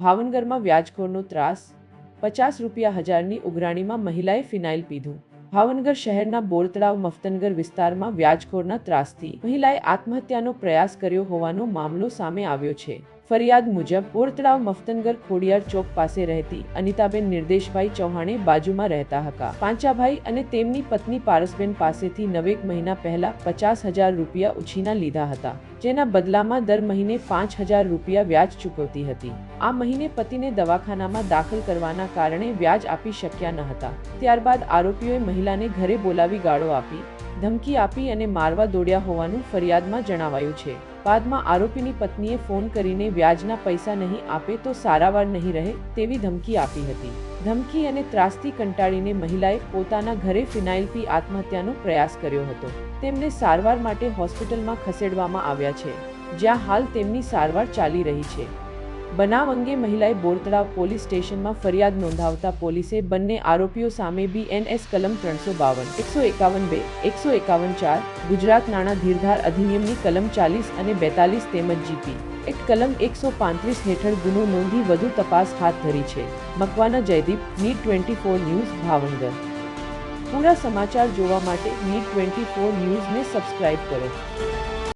ભાવનગરમાં વ્યાજખોરનો ત્રાસ, 50 રૂપિયા હજારની ઉઘરાણીમાં મહિલાએ ફિનાઇલ પીધું। ભાવનગર શહેરના બોરતળાવ મફતનગર વિસ્તારમાં વ્યાજખોરના ત્રાસથી મહિલાએ આત્મહત્યાનો પ્રયાસ કર્યો હોવાનો મામલો સામે આવ્યો છે। ફરિયાદ મુજબ બોરતળાવ મફતનગર ખોડિયાર ચોક પાસે રહેતી અનિતાબેન નિર્દેશભાઈ ચૌહાણે બાજુમાં રહેતા હતા। પાંચાભાઈ અને તેમની પત્ની પારસબેન પાસેથી 9 મહિના પહેલા 50,000 રૂપિયા ઉછીના લીધા હતા, જેના બદલામાં દર મહિને 5,000 રૂપિયા વ્યાજ ચૂકવતી હતી। આ મહિને પતિને દવાખાનામાં દાખલ કરવાના કારણે વ્યાજ આપી શક્યા ન હતા। ત્યારબાદ આરોપીઓએ મહિલાને ઘરે બોલાવી ગાળો આપી, ધમકી આપી અને મારવા દોડ્યા હોવાનું ફરિયાદમાં જણાવાયું છે। બાદમાં આરોપીની પત્નીએ ફોન કરીને વ્યાજના પૈસા નહીં આપે તો સારાવાર નહીં રહે તેવી ધમકી આપી હતી। ધમકી અને ત્રાસથી કંટાળીને મહિલાએ પોતાના ઘરે ફિનાઇલ પી આત્મહત્યાનો પ્રયાસ કર્યો હતો। તેમને સારવાર માટે હોસ્પિટલમાં ખસેડવામાં આવ્યા છે, જ્યાં હાલ તેમની સારવાર ચાલી રહી છે। બનાવ અંગે મહિલાએ બોરતળાવ પોલીસ સ્ટેશનમાં ફરિયાદ નોંધાવતા પોલીસે બંને આરોપીઓ સામે BNS કલમ 352, 151(2), 151(4) ગુજરાત નાણાં ધીરધાર અધિનિયમની કલમ 40 અને 42 તેમજ GP એક્ટ કલમ 135 હેઠળ ગુનો નોંધી વધુ તપાસ હાથ ધરી છે। Makwana Jaydeep, NEET 24 news, Bhavnagar. પૂરા સમાચાર જોવા માટે NEET 24 ન્યૂઝને સબસ્ક્રાઇબ કરો।